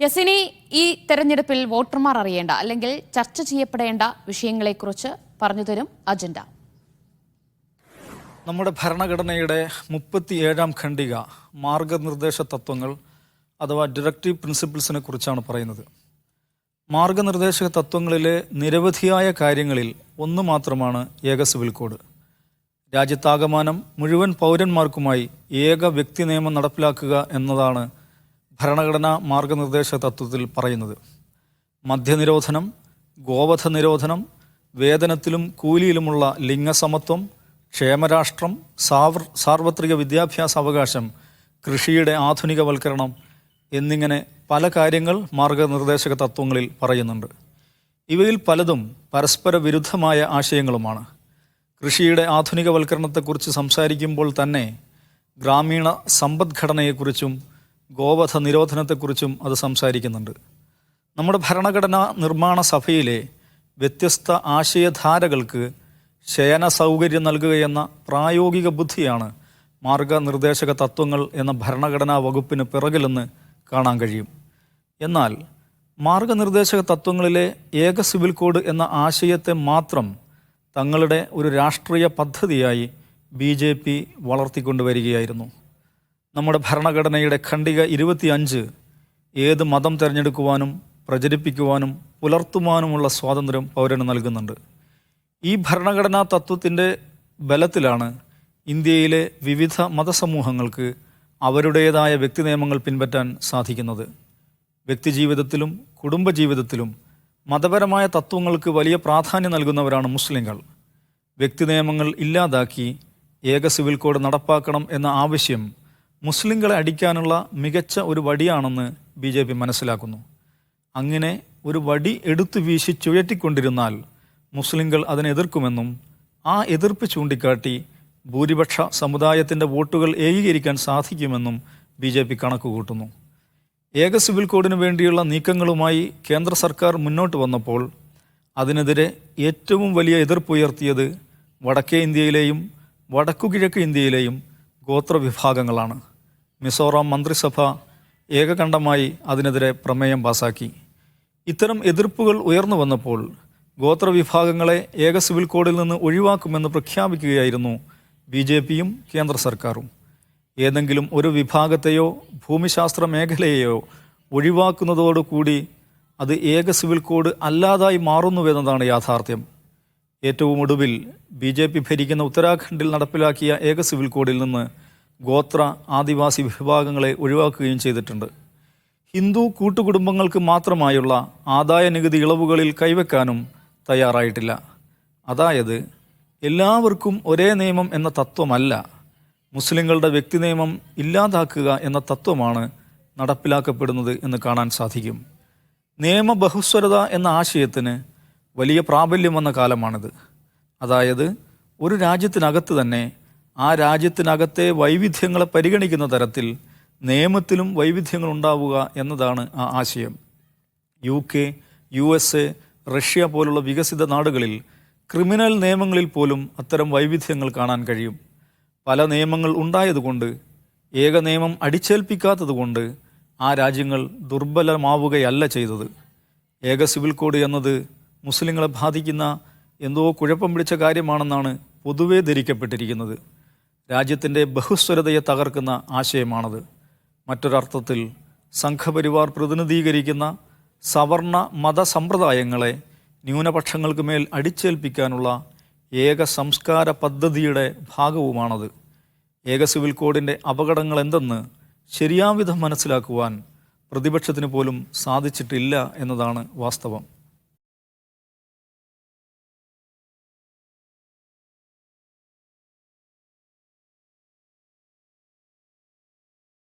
യസിനി, ഈ തെരഞ്ഞെടുപ്പിൽ വോട്ടർമാർ അറിയേണ്ട അല്ലെങ്കിൽ ചർച്ച ചെയ്യപ്പെടേണ്ട വിഷയങ്ങളെക്കുറിച്ച് പറഞ്ഞുതരും അജണ്ട. നമ്മുടെ ഭരണഘടനയുടെ 37-ാം ഖണ്ഡിക മാർഗനിർദ്ദേശ തത്വങ്ങൾ അഥവാ ഡയറക്റ്റീവ് പ്രിൻസിപ്പിൾസിനെ കുറിച്ചാണ് പറയുന്നത്. മാർഗനിർദ്ദേശക തത്വങ്ങളിലെ നിരവധിയായ കാര്യങ്ങളിൽ ഒന്ന് മാത്രമാണ് ഏക സിവിൽ കോഡ്. രാജ്യത്താകമാനം മുഴുവൻ പൗരന്മാർക്കുമായി ഏക വ്യക്തി നിയമം നടപ്പിലാക്കുക എന്നതാണ് ഭരണഘടനാ മാർഗനിർദ്ദേശ തത്വത്തിൽ പറയുന്നത്. മദ്യനിരോധനം, ഗോവധ നിരോധനം, വേതനത്തിലും കൂലിയിലുമുള്ള ലിംഗസമത്വം, ക്ഷേമരാഷ്ട്രം, സാർവത്രിക വിദ്യാഭ്യാസ അവകാശം, കൃഷിയുടെ ആധുനികവൽക്കരണം എന്നിങ്ങനെ പല കാര്യങ്ങൾ മാർഗനിർദ്ദേശക തത്വങ്ങളിൽ പറയുന്നുണ്ട്. ഇവയിൽ പലതും പരസ്പര വിരുദ്ധമായ ആശയങ്ങളുമാണ്. കൃഷിയുടെ ആധുനികവൽക്കരണത്തെക്കുറിച്ച് സംസാരിക്കുമ്പോൾ തന്നെ ഗ്രാമീണ സമ്പദ്ഘടനയെക്കുറിച്ചും ഗോവധ നിരോധനത്തെക്കുറിച്ചും അത് സംസാരിക്കുന്നുണ്ട്. നമ്മുടെ ഭരണഘടനാ നിർമ്മാണ സഭയിലെ വ്യത്യസ്ത ആശയധാരകൾക്ക് ശയന സൗകര്യം നൽകുകയെന്ന പ്രായോഗിക ബുദ്ധിയാണ് മാർഗനിർദ്ദേശക തത്വങ്ങൾ എന്ന ഭരണഘടനാ വകുപ്പിന് പിറകിലെന്ന് കാണാൻ കഴിയും. എന്നാൽ മാർഗനിർദ്ദേശക തത്വങ്ങളിലെ ഏക സിവിൽ കോഡ് എന്ന ആശയത്തെ മാത്രം തങ്ങളുടെ ഒരു രാഷ്ട്രീയ പദ്ധതിയായി BJP വളർത്തിക്കൊണ്ടുവരികയായിരുന്നു. നമ്മുടെ ഭരണഘടനയുടെ ഖണ്ഡിക 25 ഏത് മതം തിരഞ്ഞെടുക്കുവാനും പ്രചരിപ്പിക്കുവാനും പുലർത്തുവാനുമുള്ള സ്വാതന്ത്ര്യം പൗരന് നൽകുന്നുണ്ട്. ഈ ഭരണഘടനാ തത്വത്തിൻ്റെ ബലത്തിലാണ് ഇന്ത്യയിലെ വിവിധ മതസമൂഹങ്ങൾക്ക് അവരുടേതായ വ്യക്തി നിയമങ്ങൾ പിൻപറ്റാൻ സാധിക്കുന്നത്. വ്യക്തിജീവിതത്തിലും കുടുംബജീവിതത്തിലും മതപരമായ തത്വങ്ങൾക്ക് വലിയ പ്രാധാന്യം നൽകുന്നവരാണ് മുസ്ലിങ്ങൾ. വ്യക്തി നിയമങ്ങൾ ഇല്ലാതാക്കി ഏക സിവിൽ കോഡ് നടപ്പാക്കണം എന്ന ആവശ്യം മുസ്ലിങ്ങളെ അടിക്കാനുള്ള മികച്ച ഒരു വടിയാണെന്ന് BJP മനസ്സിലാക്കുന്നു. അങ്ങനെ ഒരു വടി എടുത്തു വീശി ചുഴറ്റിക്കൊണ്ടിരുന്നാൽ മുസ്ലിങ്ങൾ അതിനെ എതിർക്കുമെന്നും ആ എതിർപ്പ് ചൂണ്ടിക്കാട്ടി ഭൂരിപക്ഷ സമുദായത്തിൻ്റെ വോട്ടുകൾ ഏകീകരിക്കാൻ സാധിക്കുമെന്നും BJP കണക്കുകൂട്ടുന്നു. ഏക സിവിൽ കോഡിന് വേണ്ടിയുള്ള നീക്കങ്ങളുമായി കേന്ദ്ര സർക്കാർ മുന്നോട്ട് വന്നപ്പോൾ അതിനെതിരെ ഏറ്റവും വലിയ എതിർപ്പുയർത്തിയത് വടക്കേ ഇന്ത്യയിലെയും വടക്കുകിഴക്ക് ഇന്ത്യയിലെയും ഗോത്രവിഭാഗങ്ങളാണ്. മിസോറാം മന്ത്രിസഭ ഏകകണ്ഠമായി അതിനെതിരെ പ്രമേയം പാസാക്കി. ഇത്തരം എതിർപ്പുകൾ ഉയർന്നു വന്നപ്പോൾ ഗോത്രവിഭാഗങ്ങളെ ഏക സിവിൽ കോഡിൽ നിന്ന് ഒഴിവാക്കുമെന്ന് പ്രഖ്യാപിക്കുകയായിരുന്നു BJPയും കേന്ദ്ര സർക്കാരും. ഏതെങ്കിലും ഒരു വിഭാഗത്തെയോ ഭൂമിശാസ്ത്ര മേഖലയെയോ ഒഴിവാക്കുന്നതോടുകൂടി അത് ഏക സിവിൽ കോഡ് അല്ലാതായി മാറുന്നുവെന്നതാണ് യാഥാർത്ഥ്യം. ഏറ്റവും ഒടുവിൽ BJP ഭരിക്കുന്ന ഉത്തരാഖണ്ഡിൽ നടപ്പിലാക്കിയ ഏക സിവിൽ കോഡിൽ നിന്ന് ഗോത്ര ആദിവാസി വിഭാഗങ്ങളെ ഒഴിവാക്കുകയും ചെയ്തിട്ടുണ്ട്. ഹിന്ദു കൂട്ടുകുടുംബങ്ങൾക്ക് മാത്രമായുള്ള ആദായ നികുതി ഇളവുകളിൽ കൈവെക്കാനും തയ്യാറായിട്ടില്ല. അതായത് എല്ലാവർക്കും ഒരേ നിയമം എന്ന തത്വമല്ല, മുസ്ലിങ്ങളുടെ വ്യക്തി നിയമം ഇല്ലാതാക്കുക എന്ന തത്വമാണ് നടപ്പിലാക്കപ്പെടുന്നത് എന്ന് കാണാൻ സാധിക്കും. നിയമ ബഹുസ്വരത എന്ന ആശയത്തിന് വലിയ പ്രാബല്യം വന്ന കാലമാണിത്. അതായത് ഒരു രാജ്യത്തിനകത്ത് തന്നെ ആ രാജ്യത്തിനകത്തെ വൈവിധ്യങ്ങളെ പരിഗണിക്കുന്ന തരത്തിൽ നിയമത്തിലും വൈവിധ്യങ്ങൾ ഉണ്ടാവുക എന്നതാണ് ആ ആശയം. UK, USA, റഷ്യ പോലുള്ള വികസിത നാടുകളിൽ ക്രിമിനൽ നിയമങ്ങളിൽ പോലും അത്തരം വൈവിധ്യങ്ങൾ കാണാൻ കഴിയും. പല നിയമങ്ങൾ ഉണ്ടായതുകൊണ്ട് ഏക നിയമം അടിച്ചേൽപ്പിക്കാത്തതുകൊണ്ട് ആ രാജ്യങ്ങൾ ദുർബലമാവുകയല്ല ചെയ്തത്. ഏക സിവിൽ കോഡ് എന്നത് മുസ്ലിങ്ങളെ ബാധിക്കുന്ന എന്തോ കുഴപ്പം പിടിച്ച കാര്യമാണെന്നാണ് പൊതുവെ ധരിക്കപ്പെട്ടിരിക്കുന്നത്. രാജ്യത്തിൻ്റെ ബഹുസ്വരതയെ തകർക്കുന്ന ആശയമാണത്. മറ്റൊരർത്ഥത്തിൽ സംഘപരിവാർ പ്രതിനിധീകരിക്കുന്ന സവർണ മതസമ്പ്രദായങ്ങളെ ന്യൂനപക്ഷങ്ങൾക്ക് മേൽ അടിച്ചേൽപ്പിക്കാനുള്ള ഏക സംസ്കാര പദ്ധതിയുടെ ഭാഗവുമാണത്. ഏക സിവിൽ കോഡിൻ്റെ അപകടങ്ങൾ എന്തെന്ന് ശരിയാംവിധം മനസ്സിലാക്കുവാൻ പ്രതിപക്ഷത്തിന് പോലും സാധിച്ചിട്ടില്ല എന്നതാണ് വാസ്തവം.